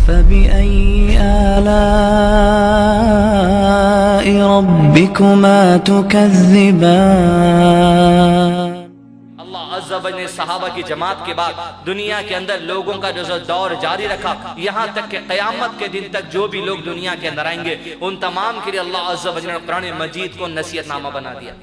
فبأي آلاء ربكما تكذبان۔ اللہ عز و جل نے صحابہ کی جماعت کے بعد دنیا کے اندر لوگوں کا جو دور جاری رکھا، یہاں تک کہ قیامت کے دن تک جو بھی لوگ دنیا کے اندر آئیں گے ان تمام کے لیے اللہ عز و جل نے قرآن مجید کو نصیحت نامہ بنا دیا۔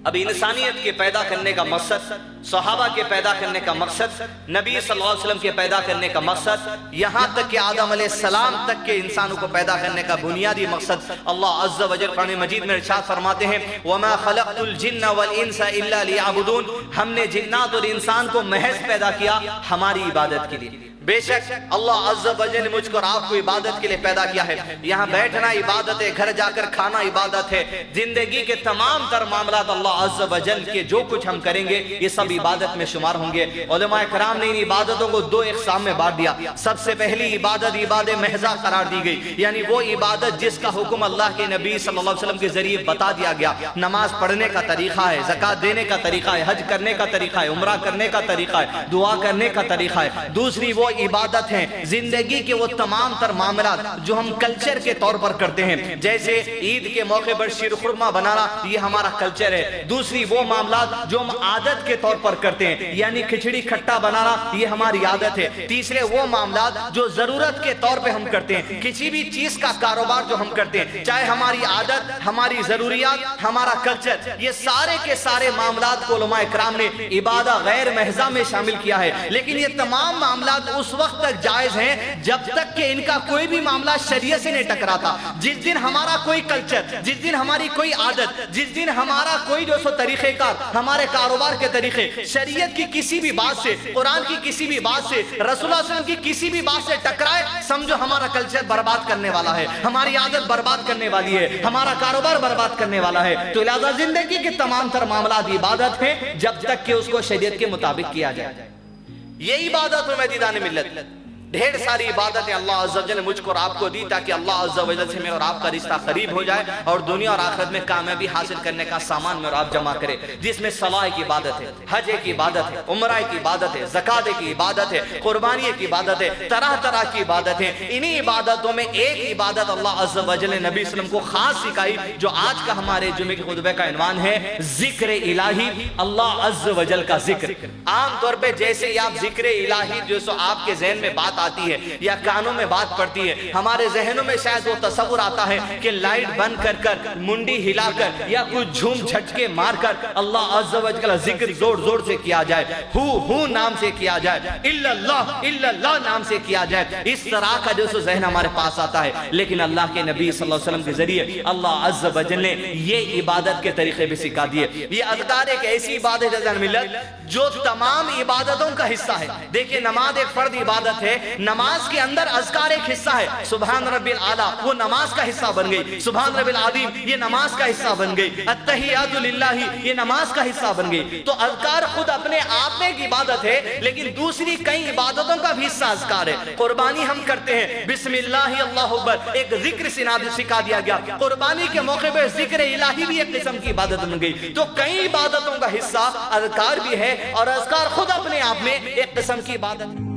اب انسانیت کے پیدا کرنے کا مقصد، صحابہ کے پیدا کرنے کا مقصد، نبی صلی اللہ علیہ وسلم کے پیدا کرنے کا مقصد، یہاں تک کہ آدم علیہ السلام تک کے انسانوں کو پیدا کرنے کا بنیادی مقصد اللہ عز و جل قرآن مجید میں ارشاد فرماتے ہیں وَمَا خَلَقْتُ الْجِنَّ وَالْإِنسَ إِلَّا لِيَعْبُدُونَ، ہم نے جنات اور انسان کو محض پیدا کیا ہماری عبادت کے لیے۔ بے شک اللہ عز و جل نے مجھ کو اور آپ کو عبادت کے لیے پیدا کیا ہے۔ یہاں بیٹھنا عبادت ہے، گھر جا کر کھانا عبادت ہے، زندگی کے تمام تر معاملات اللہ عز و جل کے جو کچھ ہم کریں گے یہ سب عبادت میں شمار ہوں گے۔ علماء کرام نے ان عبادتوں کو دو اقسام میں بانٹ دیا۔ سب سے پہلی عبادت عبادت محضہ قرار دی گئی، یعنی وہ عبادت جس کا حکم اللہ کے نبی صلی اللہ علیہ وسلم کے ذریعے بتا دیا گیا۔ نماز پڑھنے کا طریقہ ہے، زکوٰۃ دینے کا طریقہ ہے، حج کرنے کا طریقہ ہے، عمرہ کرنے کا طریقہ ہے، دعا کرنے کا طریقہ ہے۔ دوسری وہ عبادت ہیں زندگی کے وہ تمام تر معاملات جو ہم کلچر کے طور پر کرتے ہیں، جیسے عید کے موقع پر شیر خرما بنانا، یہ ہمارا کلچر ہے۔ دوسری وہ معاملات جو ہم عادت کے طور پر کرتے ہیں، یعنی کھچڑی کھٹا بنانا، یہ ہماری عادت ہے۔ تیسرے وہ معاملات جو ضرورت کے طور پہ ہم کرتے ہیں، کسی بھی چیز کا کاروبار جو ہم کرتے ہیں، چاہے ہماری عادت، ہماری ضروریات، ہمارا کلچر، یہ سارے کے سارے معاملات کو علماء اکرام نے عبادت غیر محضہ میں شامل کیا ہے۔ لیکن یہ تمام معاملات اس وقت تک جائز ہیں جب تک کہ ان کا کوئی بھی معاملہ شریعت سے نہیں ٹکراتا۔ جس دن ہمارا کوئی کلچر، جس دن ہماری کوئی عادت، جس دن ہمارا کوئی جو سو طریقہ کار، ہمارے کاروبار کے طریقے شریعت کی کسی بھی بات سے، قرآن کی کسی بھی بات سے، رسول اللہ صلی اللہ علیہ وسلم کی کسی بھی بات سے ٹکرائے، سمجھو ہمارا کلچر برباد کرنے والا ہے، ہماری عادت برباد کرنے والی ہے، ہمارا کاروبار برباد کرنے والا ہے۔ تو لہذا زندگی کے تمام تر معاملات عبادت ہیں جب تک کہ اس کو شریعت کے مطابق کیا جائے۔ یہ عبادت میں دیدان ملت، ڈھیر ساری عبادتیں اللہ عز و جل نے مجھ کو اور آپ کو دی تاکہ اللہ عز و جل سے میں اور آپ کا رشتہ قریب ہو جائے اور دنیا اور آخرت میں کامیابی حاصل کرنے کا سامان میں اور آپ جمع کرے، جس میں صلاح کی عبادت ہے، حج کی عبادت ہے، عمرہ کی عبادت ہے، زکوٰۃ کی عبادت ہے، قربانی کی عبادت ہے، طرح طرح کی عبادت ہے۔ انہی عبادتوں میں ایک عبادت اللہ عز و جل نے نبی صلی اللہ علیہ وسلم کو خاص سکھائی، جو آج کا ہمارے جمعے کے خطبے کا عنوان ہے ذکر الہی، اللہ عز و جل کا ذکر۔ عام طور پہ جیسے ہی آپ ذکر الہی جو سو آپ کے ذہن میں بات آتی ہے یا کانوں میں بات پڑتی ہے، ہمارے ذہنوں میں شاید وہ تصور آتا ہے کہ لائٹ بند کر کر، منڈی ہلا کر یا کچھ جھوم جھٹکے مار کر اللہ عز و جل کا ذکر زور زور سے کیا جائے، ہو نام سے کیا جائے، الا اللہ نام سے کیا جائے، اس طرح کا جو سو ذہن ہمارے پاس آتا ہے۔ لیکن اللہ کے نبی صلی اللہ علیہ وسلم کے ذریعے اللہ عز و جل نے یہ عبادت کے طریقے بھی سکھا دیے۔ یہ اذکار ایک ایسی عبادت ہے ملت جو تمام عبادتوں کا حصہ ہے۔ دیکھیں نماز ایک فرض عبادت ہے، نماز کے اندر اذکار ایک حصہ ہے، سبحان ربی الاعلیٰ وہ نماز کا حصہ بن گئی، سبحان ربی العظیم یہ نماز کا حصہ بن گئی، التحیات للہ یہ نماز کا حصہ بن گئی۔ تو اذکار خود اپنے آپ میں ایک عبادت ہے، لیکن دوسری کئی عبادتوں کا بھی حصہ اذکار ہے۔ قربانی ہم کرتے ہیں، بسم اللہ اللہ اکبر ایک ذکر سکھا دیا گیا، قربانی کے موقع پہ ذکر الہی بھی ایک قسم کی عبادت بن گئی۔ تو کئی عبادتوں کا حصہ اذکار بھی ہے اور اذکار خود اپنے آپ میں ایک قسم کی عبادت ہے۔